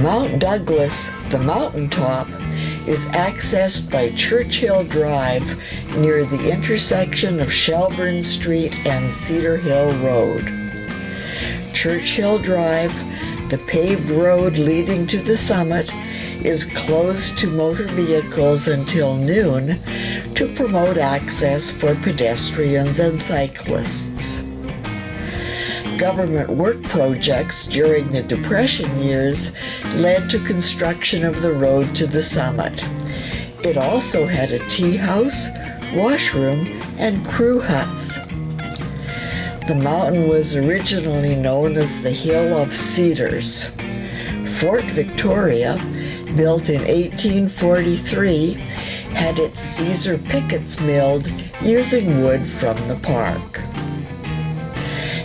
Mount Douglas, the mountaintop, is accessed by Churchill Drive near the intersection of Shelbourne Street and Cedar Hill Road. Churchill Drive, the paved road leading to the summit, is closed to motor vehicles until noon to promote access for pedestrians and cyclists. Government work projects during the Depression years led to construction of the road to the summit. It also had a teahouse, washroom, and crew huts. The mountain was originally known as the Hill of Cedars. Fort Victoria, built in 1843, had its Caesar pickets milled using wood from the park.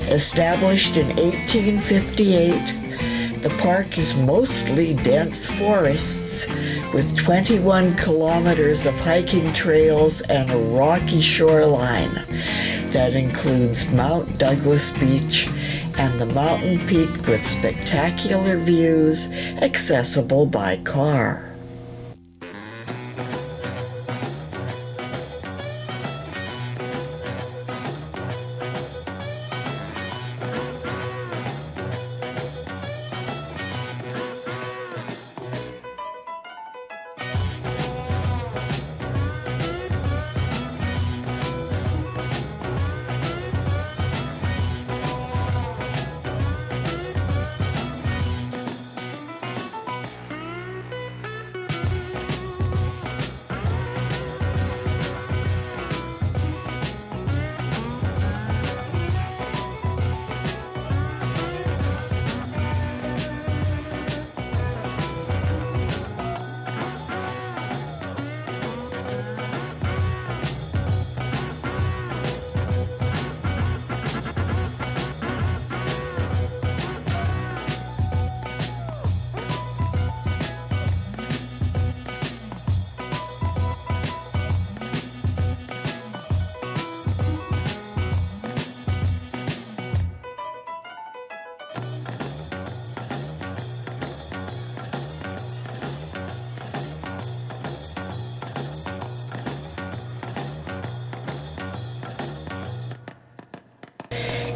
Established in 1858, the park is mostly dense forests with 21 kilometers of hiking trails and a rocky shoreline that includes Mount Douglas Beach and the mountain peak with spectacular views accessible by car.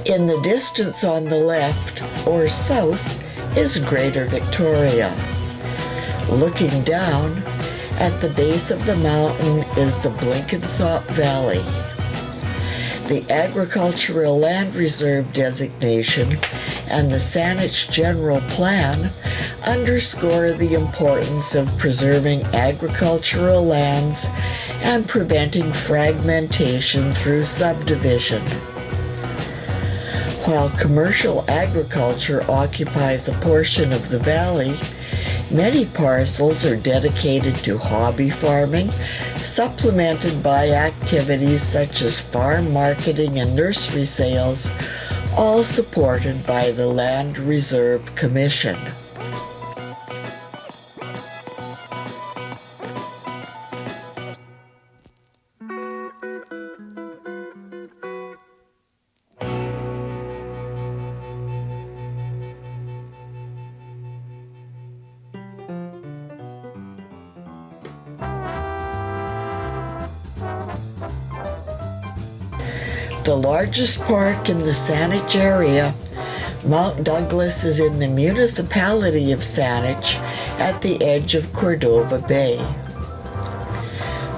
In the distance on the left, or south, is Greater Victoria. Looking down, at the base of the mountain is the Blenkinsop Valley. The Agricultural Land Reserve designation and the Saanich General Plan underscore the importance of preserving agricultural lands and preventing fragmentation through subdivision. While commercial agriculture occupies a portion of the valley, many parcels are dedicated to hobby farming, supplemented by activities such as farm marketing and nursery sales, all supported by the Land Reserve Commission. The largest park in the Saanich area, Mount Douglas is in the municipality of Saanich at the edge of Cordova Bay.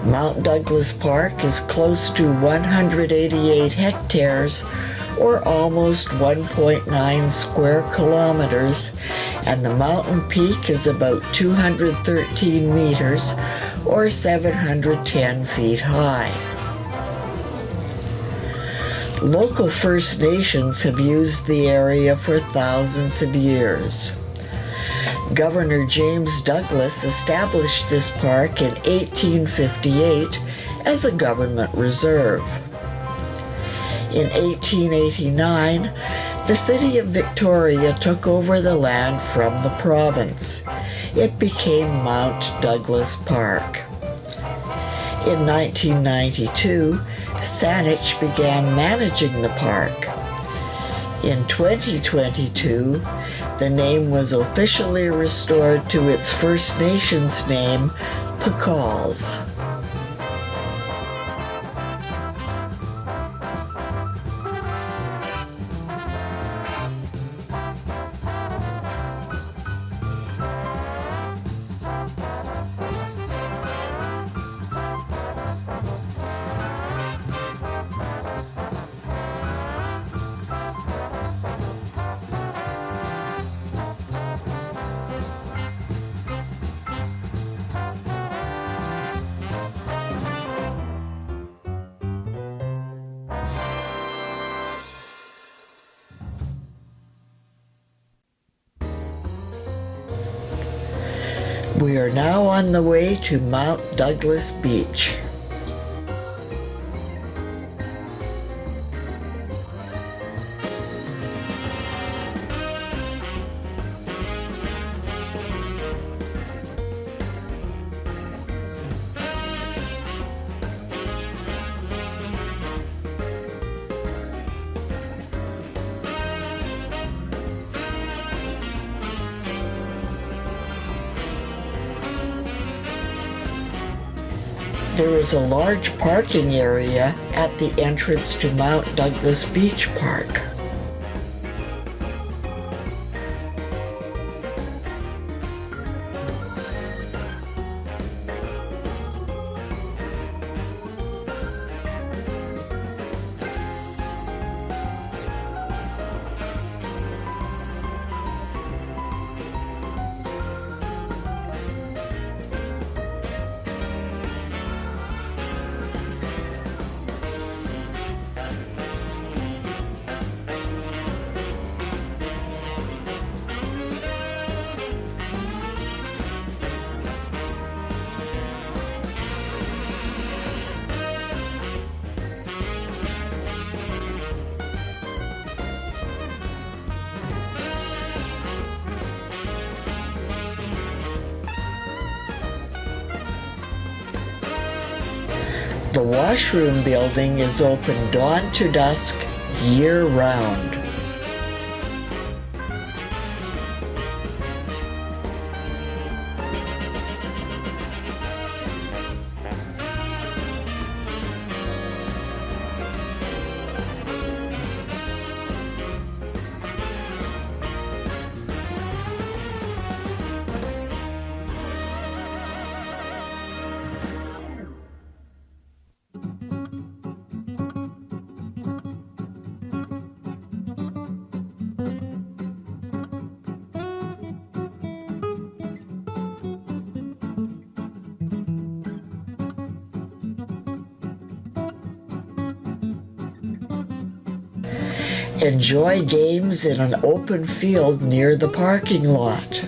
Mount Douglas Park is close to 188 hectares, or almost 1.9 square kilometers, and the mountain peak is about 213 meters, or 710 feet high. Local First Nations have used the area for thousands of years. Governor James Douglas established this park in 1858 as a government reserve. In 1889, the city of Victoria took over the land from the province. It became Mount Douglas Park. In 1992, Saanich began managing the park. In 2022, The name was officially restored to its First Nations name, PAWS. We are now on the way to Mount Douglas Beach. There is a large parking area at the entrance to Mount Douglas Beach Park. The washroom building is open dawn to dusk, year-round. Enjoy games in an open field near the parking lot.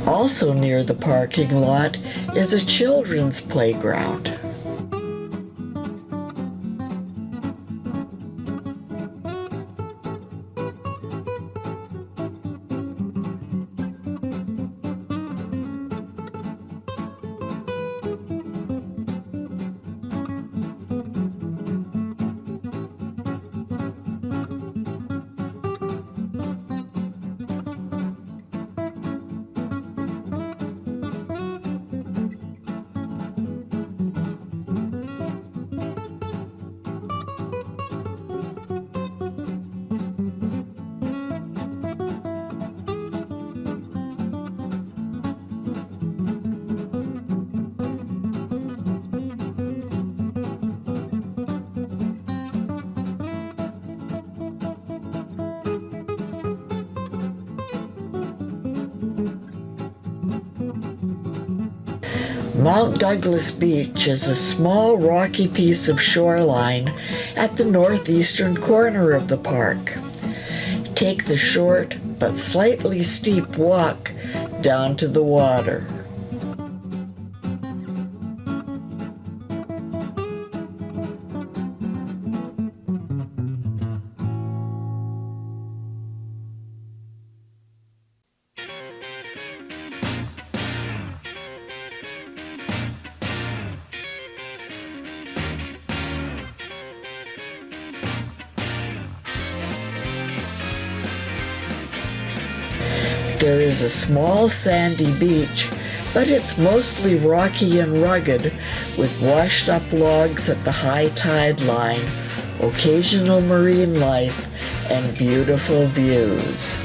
Also near the parking lot is a children's playground. Mount Douglas Beach is a small rocky piece of shoreline at the northeastern corner of the park. Take the short but slightly steep walk down to the water. There is a small sandy beach, but it's mostly rocky and rugged, with washed-up logs at the high tide line, occasional marine life, and beautiful views.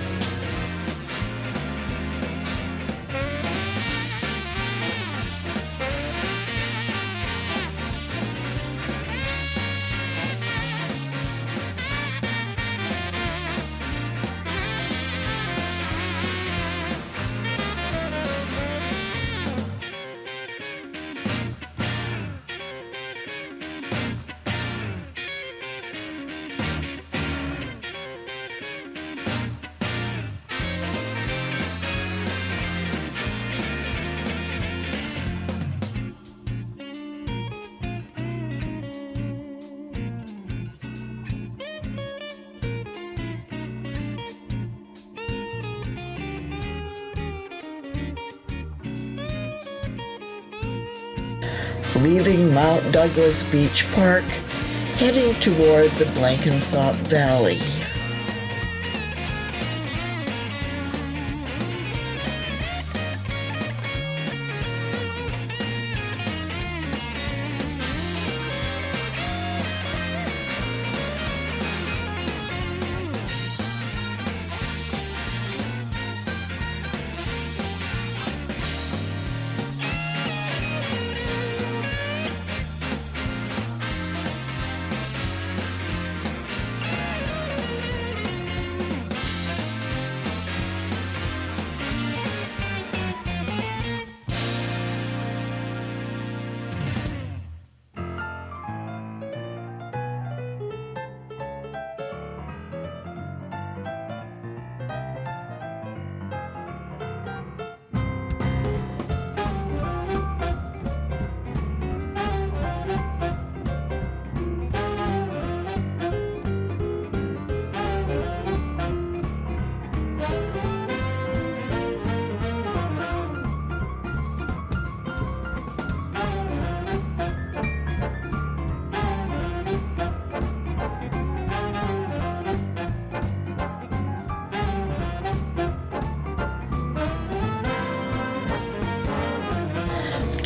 Leaving Mount Douglas Beach Park, heading toward the Blenkinsop Valley.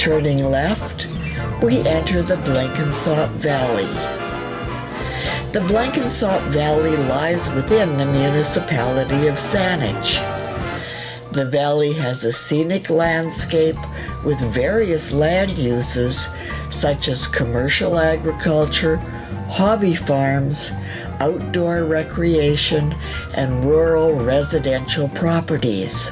Turning left, we enter the Blenkinsop Valley. The Blenkinsop Valley lies within the municipality of Saanich. The valley has a scenic landscape with various land uses such as commercial agriculture, hobby farms, outdoor recreation, and rural residential properties.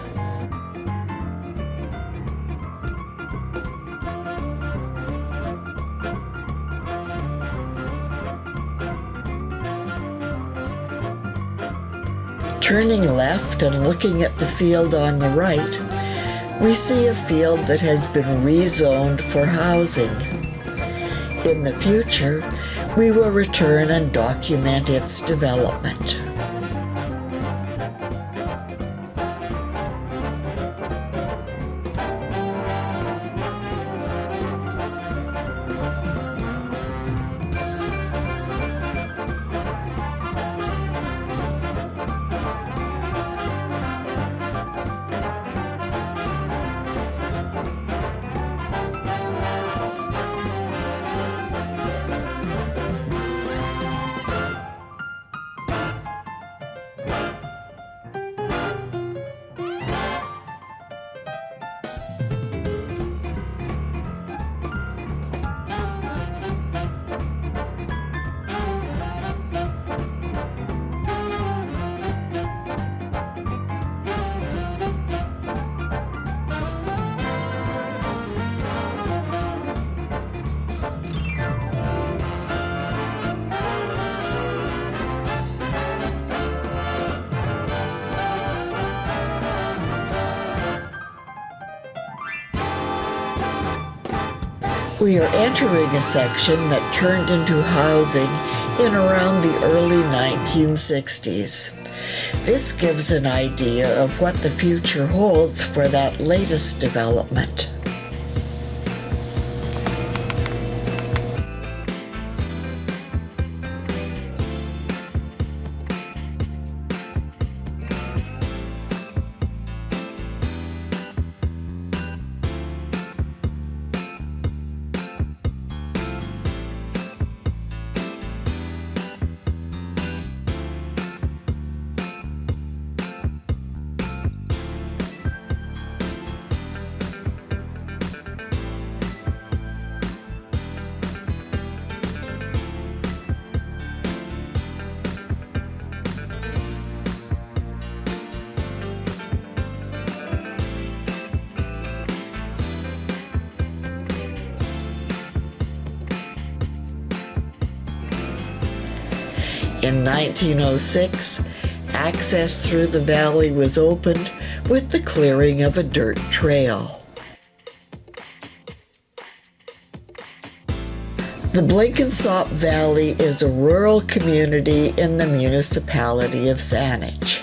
Turning left and looking at the field on the right, we see a field that has been rezoned for housing. In the future, we will return and document its development. We are entering a section that turned into housing in around the early 1960s. This gives an idea of what the future holds for that latest development. In 1906, access through the valley was opened with the clearing of a dirt trail. The Blenkinsop Valley is a rural community in the municipality of Saanich.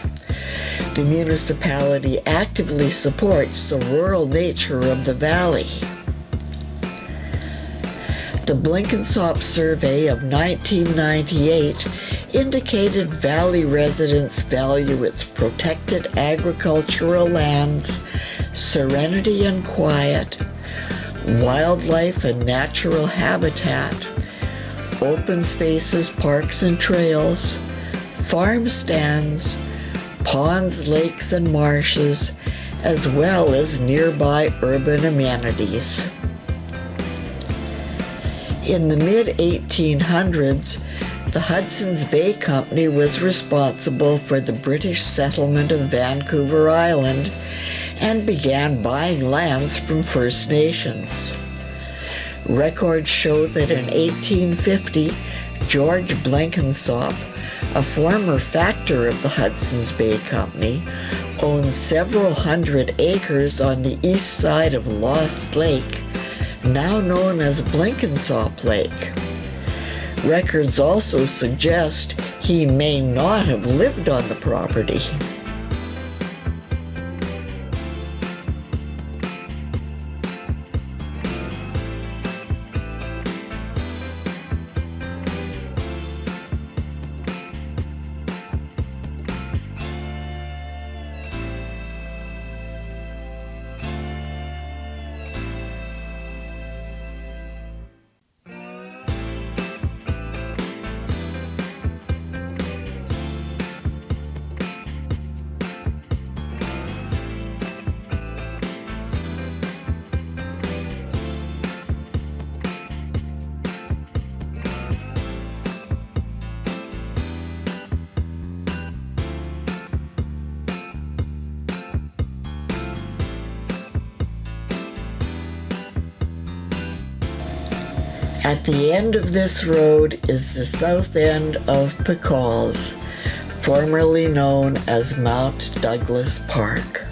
The municipality actively supports the rural nature of the valley. The Blenkinsop survey of 1998 indicated valley residents value its protected agricultural lands, serenity and quiet, wildlife and natural habitat, open spaces, parks and trails, farm stands, ponds, lakes and marshes, as well as nearby urban amenities. In the mid-1800s, the Hudson's Bay Company was responsible for the British settlement of Vancouver Island and began buying lands from First Nations. Records show that in 1850, George Blenkinsop, a former factor of the Hudson's Bay Company, owned several hundred acres on the east side of Lost Lake, now known as Blenkinsop Lake. Records also suggest he may not have lived on the property. At the end of this road is the south end of PAWS, formerly known as Mount Douglas Park.